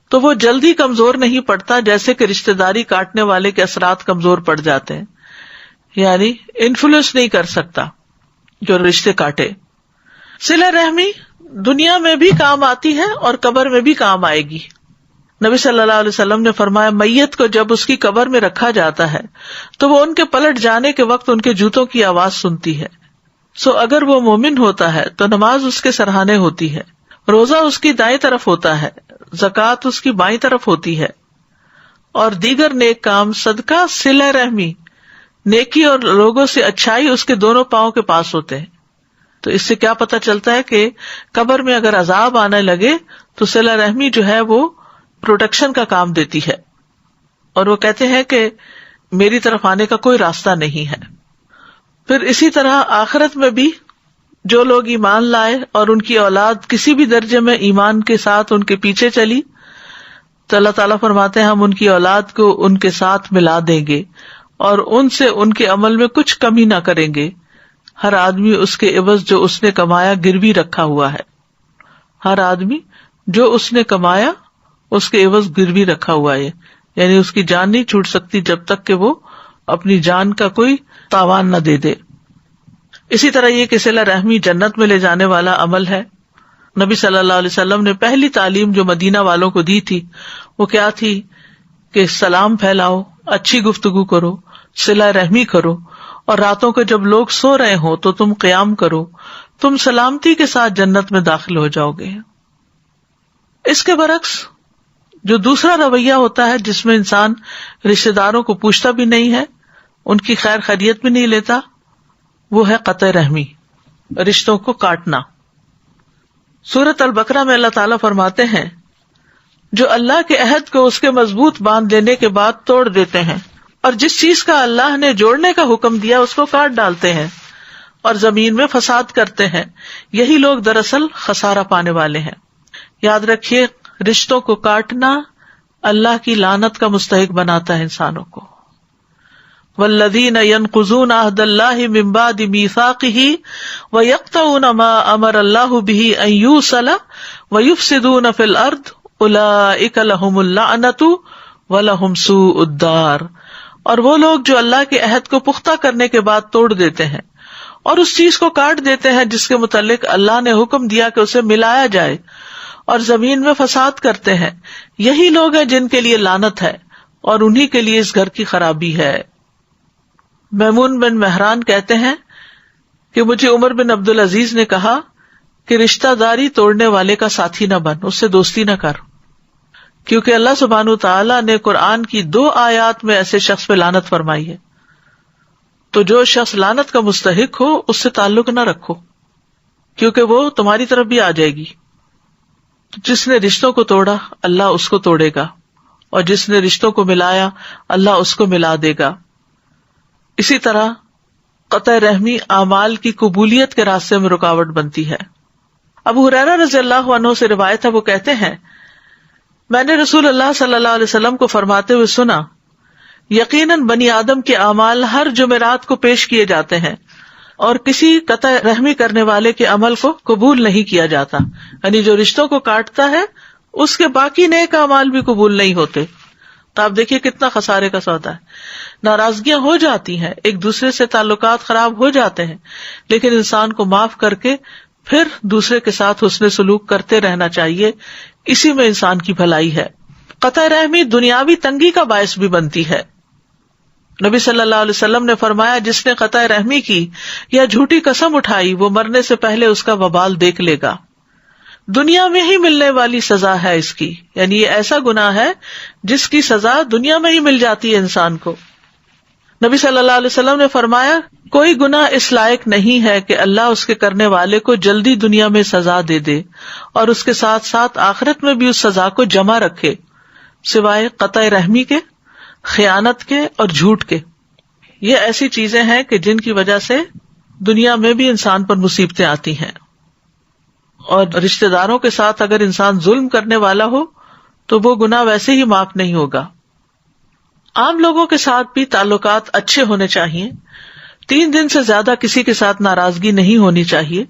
تو وہ جلدی کمزور نہیں پڑتا جیسے کہ رشتہ داری کاٹنے والے کے اثرات کمزور پڑ جاتے ہیں، یعنی انفلوئنس نہیں کر سکتا جو رشتے کاٹے۔ صلہ رحمی دنیا میں بھی کام آتی ہے اور قبر میں بھی کام آئے گی۔ نبی صلی اللہ علیہ وسلم نے فرمایا، میت کو جب اس کی قبر میں رکھا جاتا ہے تو وہ ان کے پلٹ جانے کے وقت ان کے جوتوں کی آواز سنتی ہے، سو اگر وہ مومن ہوتا ہے تو نماز اس کے سرہانے ہوتی ہے، روزہ اس کی دائیں طرف ہوتا ہے، زکوٰۃ اس کی بائیں طرف ہوتی ہے، اور دیگر نیک کام، صدقہ، صلہ رحمی، نیکی اور لوگوں سے اچھائی اس کے دونوں پاؤں کے پاس ہوتے ہیں۔ تو اس سے کیا پتہ چلتا ہے کہ قبر میں اگر عذاب آنے لگے تو صلہ رحمی جو ہے وہ پروٹیکشن کا کام دیتی ہے، اور وہ کہتے ہیں کہ میری طرف آنے کا کوئی راستہ نہیں ہے۔ پھر اسی طرح آخرت میں بھی جو لوگ ایمان لائے اور ان کی اولاد کسی بھی درجے میں ایمان کے ساتھ ان کے پیچھے چلی تو اللہ تعالیٰ فرماتے ہیں ہم ان کی اولاد کو ان کے ساتھ ملا دیں گے اور ان سے ان کے عمل میں کچھ کمی نہ کریں گے، ہر آدمی اس کے عوض جو اس نے کمایا گروی رکھا ہوا ہے، ہر آدمی جو اس نے کمایا اس کے عوض گروی رکھا ہوا ہے، یعنی اس کی جان نہیں چھوٹ سکتی جب تک کہ وہ اپنی جان کا کوئی تاوان نہ دے دے۔ اسی طرح یہ کہ صلہ رحمی جنت میں لے جانے والا عمل ہے۔ نبی صلی اللہ علیہ وسلم نے پہلی تعلیم جو مدینہ والوں کو دی تھی وہ کیا تھی کہ سلام پھیلاؤ، اچھی گفتگو کرو، صلہ رحمی کرو، اور راتوں کو جب لوگ سو رہے ہوں تو تم قیام کرو، تم سلامتی کے ساتھ جنت میں داخل ہو جاؤ گے۔ اس کے برعکس جو دوسرا رویہ ہوتا ہے جس میں انسان رشتہ داروں کو پوچھتا بھی نہیں ہے، ان کی خیر خیریت بھی نہیں لیتا، وہ ہے قطع رحمی، رشتوں کو کاٹنا۔ سورۃ البقرہ میں اللہ تعالیٰ فرماتے ہیں جو اللہ کے عہد کو اس کے مضبوط باندھ لینے کے بعد توڑ دیتے ہیں اور جس چیز کا اللہ نے جوڑنے کا حکم دیا اس کو کاٹ ڈالتے ہیں اور زمین میں فساد کرتے ہیں، یہی لوگ دراصل خسارہ پانے والے ہیں۔ یاد رکھیے رشتوں کو کاٹنا اللہ کی لعنت کا مستحق بناتا ہے انسانوں کو۔ والذین ینقضون عہد اللہ من بعد میثاقہ ویقطعون ما امر اللہ بہ ان یوصل ویفسدون فی الارض اولئک لہم اللعنۃ ولہم سوء الدار۔ اور وہ لوگ جو اللہ کے عہد کو پختہ کرنے کے بعد توڑ دیتے ہیں اور اس چیز کو کاٹ دیتے ہیں جس کے متعلق اللہ نے حکم دیا کہ اسے ملایا جائے اور زمین میں فساد کرتے ہیں، یہی لوگ ہیں جن کے لیے لعنت ہے اور انہی کے لیے اس گھر کی خرابی ہے۔ میمون بن مہران کہتے ہیں کہ مجھے عمر بن عبدالعزیز نے کہا کہ رشتہ داری توڑنے والے کا ساتھی نہ بن، اس سے دوستی نہ کر، کیونکہ اللہ سبحانہ وتعالیٰ نے قرآن کی 2 آیات میں ایسے شخص پہ لعنت فرمائی ہے۔ تو جو شخص لعنت کا مستحق ہو اس سے تعلق نہ رکھو، کیونکہ وہ تمہاری طرف بھی آ جائے گی۔ جس نے رشتوں کو توڑا اللہ اس کو توڑے گا، اور جس نے رشتوں کو ملایا اللہ اس کو ملا دے گا۔ اسی طرح قطع رحمی اعمال کی قبولیت کے راستے میں رکاوٹ بنتی ہے۔ ابو ہریرہ رضی اللہ عنہ سے روایت ہے، وہ کہتے ہیں میں نے رسول اللہ صلی اللہ علیہ وسلم کو فرماتے ہوئے سنا، یقیناً بنی آدم کے اعمال ہر جمعرات کو پیش کیے جاتے ہیں اور کسی قطع رحمی کرنے والے کے عمل کو قبول نہیں کیا جاتا، یعنی جو رشتوں کو کاٹتا ہے اس کے باقی نیک اعمال بھی قبول نہیں ہوتے۔ تو آپ دیکھیے کتنا خسارے کا سودا ہے۔ ناراضگیاں ہو جاتی ہیں، ایک دوسرے سے تعلقات خراب ہو جاتے ہیں، لیکن انسان کو معاف کر کے پھر دوسرے کے ساتھ حسن سلوک کرتے رہنا چاہیے، اسی میں انسان کی بھلائی ہے۔ قطع رحمی دنیاوی تنگی کا باعث بھی بنتی ہے۔ نبی صلی اللہ علیہ وسلم نے فرمایا جس نے قطع رحمی کی یا جھوٹی قسم اٹھائی وہ مرنے سے پہلے اس کا وبال دیکھ لے گا۔ دنیا میں ہی ملنے والی سزا ہے اس کی، یعنی یہ ایسا گناہ ہے جس کی سزا دنیا میں ہی مل جاتی ہے انسان کو۔ نبی صلی اللہ علیہ وسلم نے فرمایا کوئی گناہ اس لائق نہیں ہے کہ اللہ اس کے کرنے والے کو جلدی دنیا میں سزا دے دے اور اس کے ساتھ ساتھ آخرت میں بھی اس سزا کو جمع رکھے، سوائے قطع رحمی کے، خیانت کے اور جھوٹ کے۔ یہ ایسی چیزیں ہیں کہ جن کی وجہ سے دنیا میں بھی انسان پر مصیبتیں آتی ہیں، اور رشتہ داروں کے ساتھ اگر انسان ظلم کرنے والا ہو تو وہ گناہ ویسے ہی معاف نہیں ہوگا۔ عام لوگوں کے ساتھ بھی تعلقات اچھے ہونے چاہیے، 3 دن سے زیادہ کسی کے ساتھ ناراضگی نہیں ہونی چاہیے،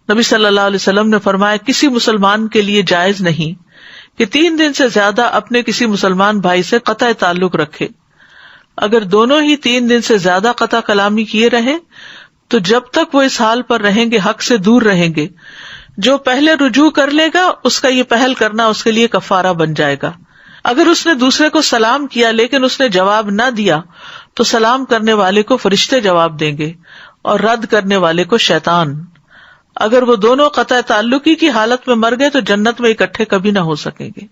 نبی صلی اللہ علیہ وسلم نے فرمایا کسی مسلمان کے لیے جائز نہیں کہ 3 دن سے زیادہ اپنے کسی مسلمان بھائی سے قطع تعلق رکھے. اگر دونوں ہی 3 دن سے زیادہ قطع کلامی کیے رہے تو جب تک وہ اس حال پر رہیں گے حق سے دور رہیں گے. جو پہلے رجوع کر لے گا اس کا یہ پہل کرنا اس کے لیے کفارہ بن جائے گا. اگر اس نے دوسرے کو سلام کیا لیکن اس نے جواب نہ دیا تو سلام کرنے والے کو فرشتے جواب دیں گے اور رد کرنے والے کو شیطان. اگر وہ دونوں قطع تعلقی کی حالت میں مر گئے تو جنت میں اکٹھے کبھی نہ ہو سکیں گے.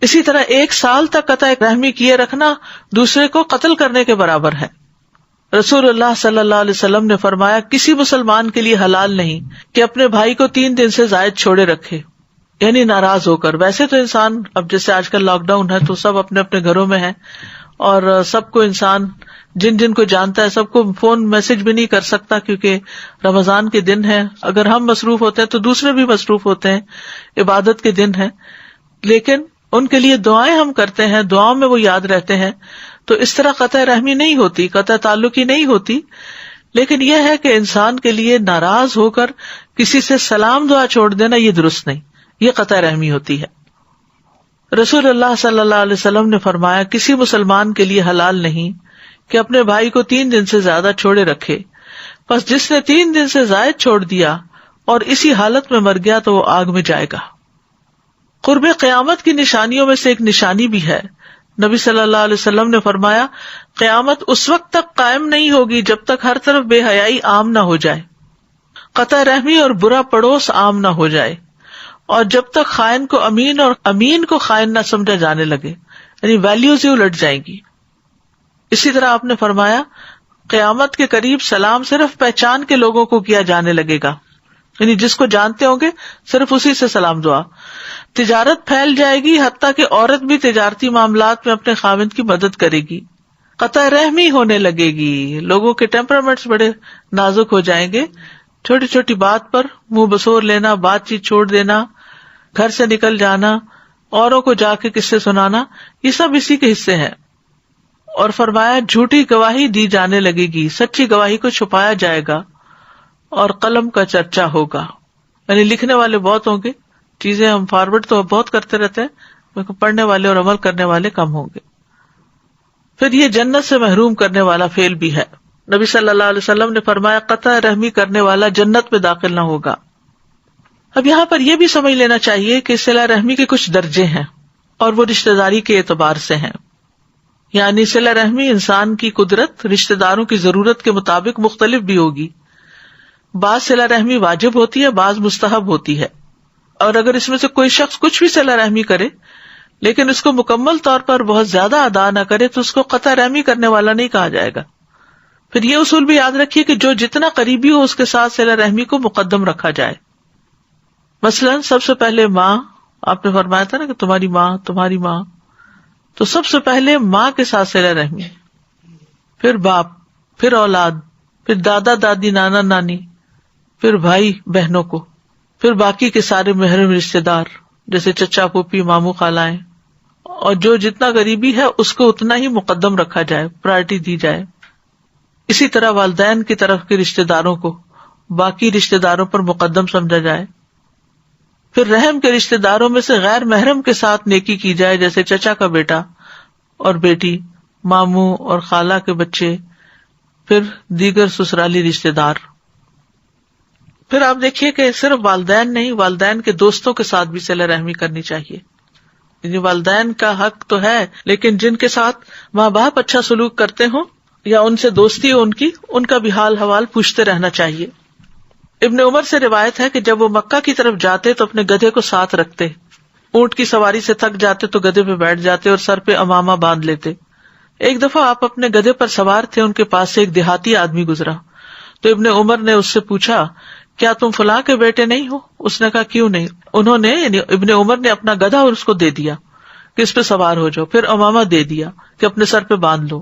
اسی طرح 1 سال تک قطع رحمی کیے رکھنا دوسرے کو قتل کرنے کے برابر ہے. رسول اللہ صلی اللہ علیہ وسلم نے فرمایا کسی مسلمان کے لیے حلال نہیں کہ اپنے بھائی کو 3 دن سے زائد چھوڑے رکھے، یعنی ناراض ہو کر. ویسے تو انسان اب جیسے آج کل لاک ڈاؤن ہے تو سب اپنے اپنے گھروں میں ہیں اور سب کو انسان جن جن کو جانتا ہے سب کو فون میسج بھی نہیں کر سکتا کیونکہ رمضان کے دن ہے. اگر ہم مصروف ہوتے ہیں تو دوسرے بھی مصروف ہوتے ہیں، عبادت کے دن ہے، لیکن ان کے لیے دعائیں ہم کرتے ہیں، دعاؤں میں وہ یاد رہتے ہیں. تو اس طرح قطع رحمی نہیں ہوتی، قطع تعلقی نہیں ہوتی. لیکن یہ ہے کہ انسان کے لیے ناراض ہو کر کسی سے سلام دعا چھوڑ دینا یہ درست نہیں، یہ قطع رحمی ہوتی ہے. رسول اللہ صلی اللہ علیہ وسلم نے فرمایا کسی مسلمان کے لیے حلال نہیں کہ اپنے بھائی کو 3 دن سے زیادہ چھوڑے رکھے، پس جس نے 3 دن سے زائد چھوڑ دیا اور اسی حالت میں مر گیا تو وہ آگ میں جائے گا. قرب قیامت کی نشانیوں میں سے ایک نشانی بھی ہے. نبی صلی اللہ علیہ وسلم نے فرمایا قیامت اس وقت تک قائم نہیں ہوگی جب تک ہر طرف بے حیائی عام نہ ہو جائے، قطع رحمی اور برا پڑوس عام نہ ہو جائے، اور جب تک خائن کو امین اور امین کو خائن نہ سمجھا جانے لگے، یعنی ویلیوز ہی الٹ جائیں گی. اسی طرح آپ نے فرمایا قیامت کے قریب سلام صرف پہچان کے لوگوں کو کیا جانے لگے گا، یعنی جس کو جانتے ہوں گے صرف اسی سے سلام دعا. تجارت پھیل جائے گی حتیٰ کہ عورت بھی تجارتی معاملات میں اپنے خاوند کی مدد کرے گی. قطع رحمی ہونے لگے گی، لوگوں کے ٹیمپرامنٹس بڑے نازک ہو جائیں گے. چھوٹی چھوٹی بات پر منہ بسور لینا، بات چیت چھوڑ دینا، گھر سے نکل جانا، اوروں کو جا کے قصے سنانا، یہ سب اسی کے حصے ہیں. اور فرمایا جھوٹی گواہی دی جانے لگے گی، سچی گواہی کو چھپایا جائے گا اور قلم کا چرچا ہوگا. یعنی لکھنے والے بہت ہوں گے، چیزیں ہم فارورڈ تو بہت کرتے رہتے ہیں لیکن پڑھنے والے اور عمل کرنے والے کم ہوں گے. پھر یہ جنت سے محروم کرنے والا فعل بھی ہے. نبی صلی اللہ علیہ وسلم نے فرمایا قطع رحمی کرنے والا جنت میں داخل نہ ہوگا. اب یہاں پر یہ بھی سمجھ لینا چاہیے کہ صلہ رحمی کے کچھ درجے ہیں اور وہ رشتہ داری کے اعتبار سے ہیں. یعنی صلہ رحمی انسان کی قدرت رشتہ داروں کی ضرورت کے مطابق مختلف بھی ہوگی. بعض صلہ رحمی واجب ہوتی ہے، بعض مستحب ہوتی ہے. اور اگر اس میں سے کوئی شخص کچھ بھی صلہ رحمی کرے لیکن اس کو مکمل طور پر بہت زیادہ ادا نہ کرے تو اس کو قطع رحمی کرنے والا نہیں کہا جائے گا. پھر یہ اصول بھی یاد رکھیے کہ جو جتنا قریبی ہو اس کے ساتھ صلہ رحمی کو مقدم رکھا جائے. مثلاً سب سے پہلے ماں، آپ نے فرمایا تھا نا کہ تمہاری ماں، تو سب سے پہلے ماں کے ساتھ صلہ رحمی، پھر باپ، پھر اولاد، پھر دادا دادی، نانا نانی، پھر بھائی بہنوں کو، پھر باقی کے سارے محرم رشتے دار جیسے چچا پھوپھی ماموں خالائیں، اور جو جتنا قریبی ہے اس کو اتنا ہی مقدم رکھا جائے، پرائرٹی دی جائے. اسی طرح والدین کی طرف کے رشتے داروں کو باقی رشتے داروں پر مقدم سمجھا جائے. پھر رحم کے رشتے داروں میں سے غیر محرم کے ساتھ نیکی کی جائے، جیسے چچا کا بیٹا اور بیٹی، ماموں اور خالہ کے بچے، پھر دیگر سسرالی رشتے دار. پھر آپ دیکھیے کہ صرف والدین نہیں، والدین کے دوستوں کے ساتھ بھی صلہ رحمی کرنی چاہیے. یعنی والدین کا حق تو ہے لیکن جن کے ساتھ ماں باپ اچھا سلوک کرتے ہوں یا ان سے دوستی ہو ان کا بھی حال حوال پوچھتے رہنا چاہیے. ابن عمر سے روایت ہے کہ جب وہ مکہ کی طرف جاتے تو اپنے گدھے کو ساتھ رکھتے، اونٹ کی سواری سے تھک جاتے تو گدھے پہ بیٹھ جاتے اور سر پہ امامہ باندھ لیتے. ایک دفعہ آپ اپنے گدھے پر سوار تھے، ان کے پاس سے ایک دیہاتی آدمی گزرا تو ابن عمر نے اس سے پوچھا کیا تم فلاں کے بیٹے نہیں ہو؟ اس نے کہا کیوں نہیں. انہوں نے یعنی ابن عمر نے اپنا گدھا اور اس کو دے دیا کہ اس پہ سوار ہو جاؤ، پھر امامہ دے دیا کہ اپنے سر پہ باندھ لو.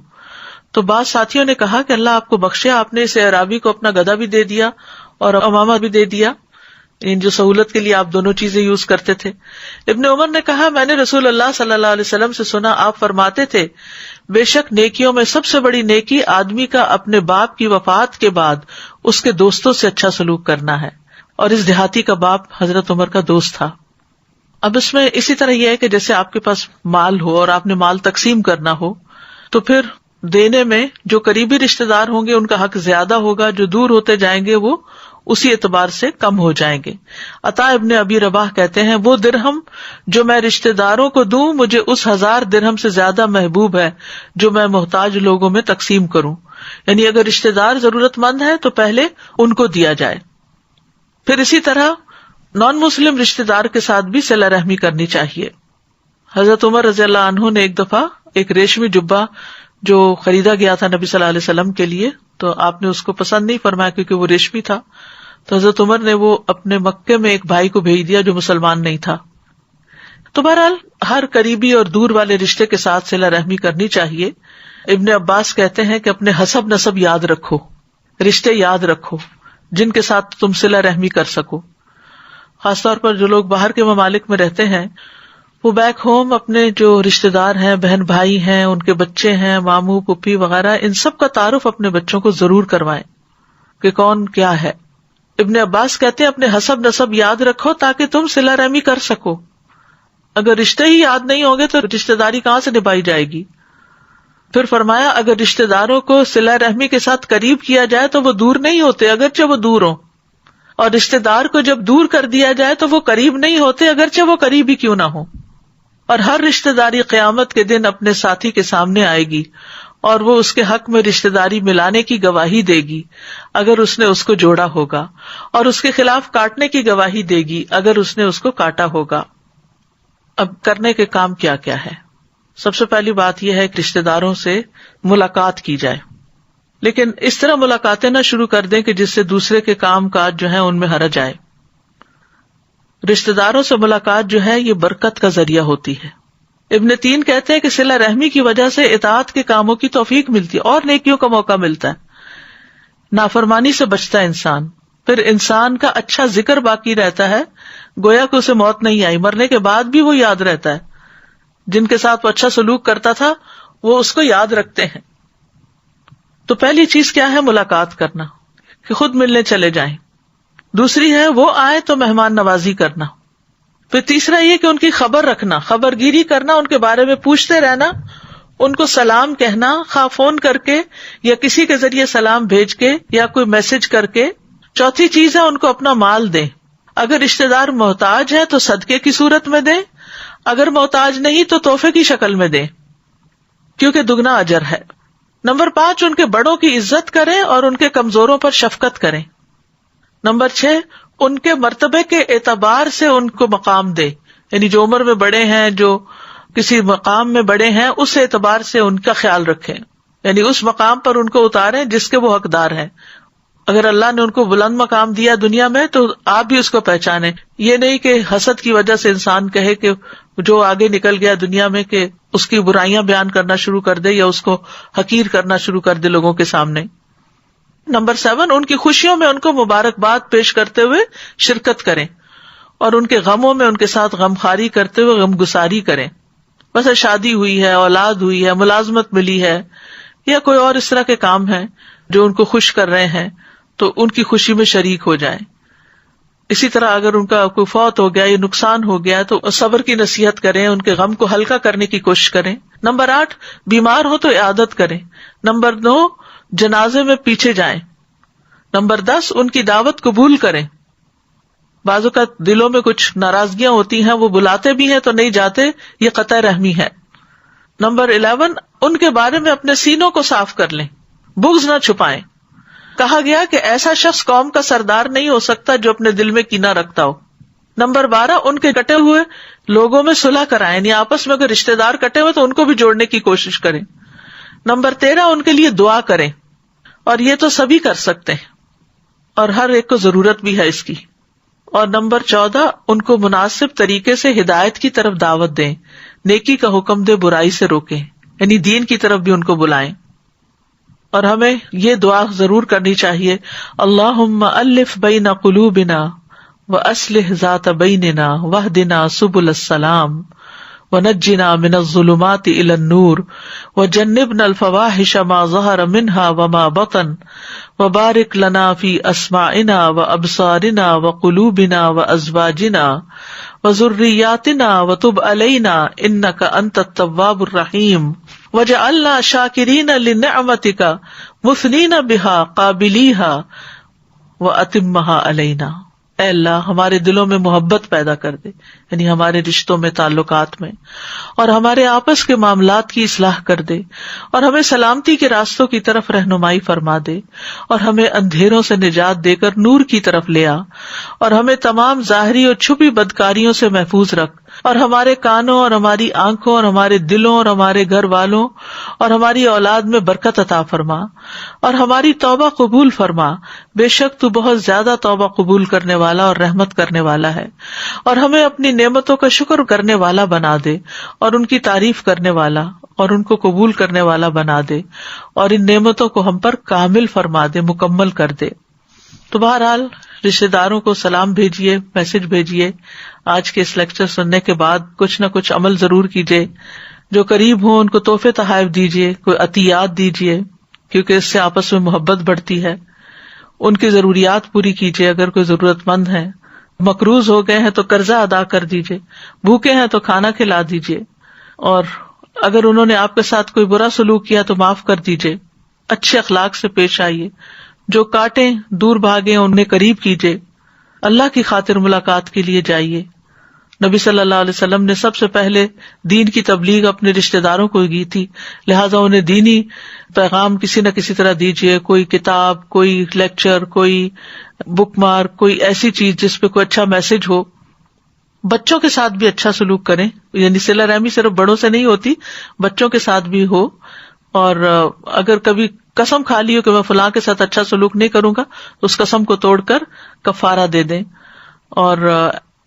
تو بعض ساتھیوں نے کہا کہ اللہ آپ کو بخشے، آپ نے اس اعرابی کو اپنا گدھا بھی دے دیا اور امامہ بھی دے دیا، ان جو سہولت کے لیے آپ دونوں چیزیں یوز کرتے تھے. ابن عمر نے کہا میں نے رسول اللہ صلی اللہ علیہ وسلم سے سنا، آپ فرماتے تھے بے شک نیکیوں میں سب سے بڑی نیکی آدمی کا اپنے باپ کی وفات کے بعد اس کے دوستوں سے اچھا سلوک کرنا ہے. اور اس دیہاتی کا باپ حضرت عمر کا دوست تھا. اب اس میں اسی طرح یہ ہے کہ جیسے آپ کے پاس مال ہو اور آپ نے مال تقسیم کرنا ہو تو پھر دینے میں جو قریبی رشتہ دار ہوں گے ان کا حق زیادہ ہوگا، جو دور ہوتے جائیں گے وہ اسی اعتبار سے کم ہو جائیں گے. عطا ابن ابی رباح کہتے ہیں وہ درہم جو میں رشتہ داروں کو دوں مجھے اس 1000 درہم سے زیادہ محبوب ہے جو میں محتاج لوگوں میں تقسیم کروں. یعنی اگر رشتہ دار ضرورت مند ہے تو پہلے ان کو دیا جائے. پھر اسی طرح نان مسلم رشتہ دار کے ساتھ بھی صلہ رحمی کرنی چاہیے. حضرت عمر رضی اللہ عنہ نے ایک دفعہ ایک ریشمی جبہ جو خریدا گیا تھا نبی صلی اللہ علیہ وسلم کے لیے، تو آپ نے اس کو پسند نہیں فرمایا کیونکہ وہ ریشمی تھا، تو حضرت عمر نے وہ اپنے مکے میں ایک بھائی کو بھیج دیا جو مسلمان نہیں تھا. تو بہرحال ہر قریبی اور دور والے رشتے کے ساتھ صلہ رحمی کرنی چاہیے. ابن عباس کہتے ہیں کہ اپنے حسب نسب یاد رکھو، رشتے یاد رکھو جن کے ساتھ تم صلہ رحمی کر سکو. خاص طور پر جو لوگ باہر کے ممالک میں رہتے ہیں وہ بیک ہوم اپنے جو رشتہ دار ہیں، بہن بھائی ہیں، ان کے بچے ہیں، ماموں پھوپھی وغیرہ، ان سب کا تعارف اپنے بچوں کو ضرور کروائیں کہ کون کیا ہے. ابن عباس کہتے ہیں اپنے حسب نسب یاد رکھو تاکہ تم صلہ رحمی کر سکو. اگر رشتے ہی یاد نہیں ہوں گے تو رشتہ داری کہاں سے نبھائی جائے گی. پھر فرمایا اگر رشتہ داروں کو صلہ رحمی کے ساتھ قریب کیا جائے تو وہ دور نہیں ہوتے اگرچہ وہ دور ہوں، اور رشتہ دار کو جب دور کر دیا جائے تو وہ قریب نہیں ہوتے اگرچہ وہ قریب ہی کیوں نہ ہو. اور ہر رشتہ داری قیامت کے دن اپنے ساتھی کے سامنے آئے گی اور وہ اس کے حق میں رشتہ داری ملانے کی گواہی دے گی اگر اس نے اس کو جوڑا ہوگا، اور اس کے خلاف کاٹنے کی گواہی دے گی اگر اس نے اس کو کاٹا ہوگا. اب کرنے کے کام کیا کیا ہے؟ سب سے پہلی بات یہ ہے کہ رشتہ داروں سے ملاقات کی جائے، لیکن اس طرح ملاقاتیں نہ شروع کر دیں کہ جس سے دوسرے کے کام کاج جو ہیں ان میں حرج آئے. رشتہ داروں سے ملاقات جو ہے یہ برکت کا ذریعہ ہوتی ہے. ابن تین کہتے ہیں کہ صلہ رحمی کی وجہ سے اطاعت کے کاموں کی توفیق ملتی ہے اور نیکیوں کا موقع ملتا ہے، نافرمانی سے بچتا ہے انسان. پھر انسان کا اچھا ذکر باقی رہتا ہے، گویا کہ اسے موت نہیں آئی، مرنے کے بعد بھی وہ یاد رہتا ہے. جن کے ساتھ وہ اچھا سلوک کرتا تھا وہ اس کو یاد رکھتے ہیں. تو پہلی چیز کیا ہے؟ ملاقات کرنا، کہ خود ملنے چلے جائیں. دوسری ہے وہ آئے تو مہمان نوازی کرنا. پھر تیسرا یہ کہ ان کی خبر رکھنا، خبر گیری کرنا، ان کے بارے میں پوچھتے رہنا، ان کو سلام کہنا، خواہ فون کر کے یا کسی کے ذریعے سلام بھیج کے یا کوئی میسج کر کے. چوتھی چیز ہے ان کو اپنا مال دیں. اگر رشتہ دار محتاج ہے تو صدقے کی صورت میں دیں، اگر محتاج نہیں تو تحفے کی شکل میں دیں، کیونکہ دگنا اجر ہے. نمبر 5 ان کے بڑوں کی عزت کریں اور ان کے کمزوروں پر شفقت کریں. نمبر 6 ان کے مرتبے کے اعتبار سے ان کو مقام دے، یعنی جو عمر میں بڑے ہیں، جو کسی مقام میں بڑے ہیں، اس اعتبار سے ان کا خیال رکھیں، یعنی اس مقام پر ان کو اتاریں جس کے وہ حقدار ہیں. اگر اللہ نے ان کو بلند مقام دیا دنیا میں تو آپ بھی اس کو پہچانیں. یہ نہیں کہ حسد کی وجہ سے انسان کہے کہ جو آگے نکل گیا دنیا میں کہ اس کی برائیاں بیان کرنا شروع کر دے یا اس کو حقیر کرنا شروع کر دے لوگوں کے سامنے. نمبر 7 ان کی خوشیوں میں ان کو مبارکباد پیش کرتے ہوئے شرکت کریں اور ان کے غموں میں ان کے ساتھ غمخواری کرتے ہوئے غمگساری کریں. بس شادی ہوئی ہے، اولاد ہوئی ہے، ملازمت ملی ہے یا کوئی اور اس طرح کے کام ہیں جو ان کو خوش کر رہے ہیں تو ان کی خوشی میں شریک ہو جائیں. اسی طرح اگر ان کا کوئی فوت ہو گیا یا نقصان ہو گیا تو صبر کی نصیحت کریں، ان کے غم کو ہلکا کرنے کی کوشش کریں. نمبر 8 بیمار ہو تو عیادت کریں. نمبر 9 جنازے میں پیچھے جائیں. نمبر 10 ان کی دعوت قبول کریں. بعض اوقات دلوں میں کچھ ناراضگیاں ہوتی ہیں، وہ بلاتے بھی ہیں تو نہیں جاتے، یہ قطع رحمی ہے. نمبر 11 ان کے بارے میں اپنے سینوں کو صاف کر لیں، بغض نہ چھپائیں. کہا گیا کہ ایسا شخص قوم کا سردار نہیں ہو سکتا جو اپنے دل میں کینہ رکھتا ہو. نمبر 12 ان کے کٹے ہوئے لوگوں میں صلح کرائیں، یعنی آپس میں اگر رشتہ دار کٹے ہوئے تو ان کو بھی جوڑنے کی کوشش کریں. نمبر 13 ان کے لیے دعا کریں، اور یہ تو سبھی کر سکتے ہیں اور ہر ایک کو ضرورت بھی ہے اس کی. اور نمبر 14 ان کو مناسب طریقے سے ہدایت کی طرف دعوت دیں، نیکی کا حکم دے، برائی سے روکیں، یعنی دین کی طرف بھی ان کو بلائیں. اور ہمیں یہ دعا ضرور کرنی چاہیے، اللہم الف بین قلوبنا واصلح ذات بیننا واہدنا سبل السلام ونجنا من الظلمات الى النور وجنبنا الفواحش ما ظهر منها وما بطن وبارك لنا في اسماعنا وابصارنا وقلوبنا وازواجنا وذرياتنا وتب علينا انك انت التواب الرحيم وجعلنا شاكرين لنعمتك مثنين بها قابليها واتمها علينا. اے اللہ ہمارے دلوں میں محبت پیدا کر دے، یعنی ہمارے رشتوں میں، تعلقات میں، اور ہمارے آپس کے معاملات کی اصلاح کر دے، اور ہمیں سلامتی کے راستوں کی طرف رہنمائی فرما دے، اور ہمیں اندھیروں سے نجات دے کر نور کی طرف لے آ، اور ہمیں تمام ظاہری اور چھپی بدکاریوں سے محفوظ رکھ، اور ہمارے کانوں اور ہماری آنکھوں اور ہمارے دلوں اور ہمارے گھر والوں اور ہماری اولاد میں برکت عطا فرما، اور ہماری توبہ قبول فرما، بے شک تو بہت زیادہ توبہ قبول کرنے والا اور رحمت کرنے والا ہے، اور ہمیں اپنی نعمتوں کا شکر کرنے والا بنا دے، اور ان کی تعریف کرنے والا اور ان کو قبول کرنے والا بنا دے، اور ان نعمتوں کو ہم پر کامل فرما دے، مکمل کر دے. تو بہرحال رشتے داروں کو سلام بھیجیے، میسج بھیجیے. آج کے اس لیکچر سننے کے بعد کچھ نہ کچھ عمل ضرور کیجیے. جو قریب ہوں ان کو تحفے تحائف دیجیے، کوئی عطیات دیجیے، کیونکہ اس سے آپس میں محبت بڑھتی ہے. ان کی ضروریات پوری کیجیے اگر کوئی ضرورت مند ہے. مقروض ہو گئے ہیں تو قرضہ ادا کر دیجیے، بھوکے ہیں تو کھانا کھلا دیجیے، اور اگر انہوں نے آپ کے ساتھ کوئی برا سلوک کیا تو معاف کر دیجیے. اچھے اخلاق سے پیش آئیے. جو کاٹیں دور بھاگیں انہیں قریب کیجیے. اللہ کی خاطر ملاقات کے لیے جائیے. نبی صلی اللہ علیہ وسلم نے سب سے پہلے دین کی تبلیغ اپنے رشتے داروں کو کی تھی، لہٰذا انہیں دینی پیغام کسی نہ کسی طرح دیجیے. کوئی کتاب، کوئی لیکچر، کوئی بک مارک، کوئی ایسی چیز جس پہ کوئی اچھا میسج ہو. بچوں کے ساتھ بھی اچھا سلوک کریں، یعنی صلہ رحمی صرف بڑوں سے نہیں ہوتی، بچوں کے ساتھ بھی ہو. اور اگر کبھی قسم کھا لی ہو کہ میں فلاں کے ساتھ اچھا سلوک نہیں کروں گا تو اس قسم کو توڑ کر کفارہ دے دیں. اور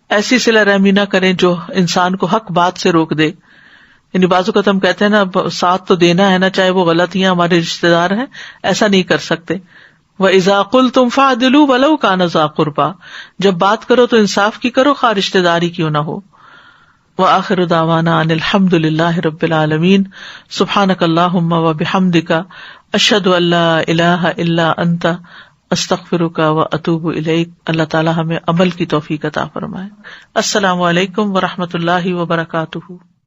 ایسی صلہ رحمی نہ کریں جو انسان کو حق بات سے روک دے. یعنی بعض اوقات ہم کہتے ہیں نا ساتھ تو دینا ہے نا، چاہے وہ غلط یا ہمارے رشتے دار ہیں، ایسا نہیں کر سکتے. وَإِذَا قُلْتُمْ فَاعْدِلُوا وَلَوْ كَانَ ذَا قُرْبَىٰ، جب بات کرو تو انصاف کی کرو خواہ رشتے داری کیوں نہ ہو. وآخر دعوانا ان الحمد للہ رب العالمین. سبحانک اللہم وبحمدک اشہد ان لا الہ الا انت استغفرک واتوب الیک. اللہ تعالی ہمیں عمل کی توفیق عطا فرمائے. السلام علیکم ورحمۃ اللہ وبرکاتہ.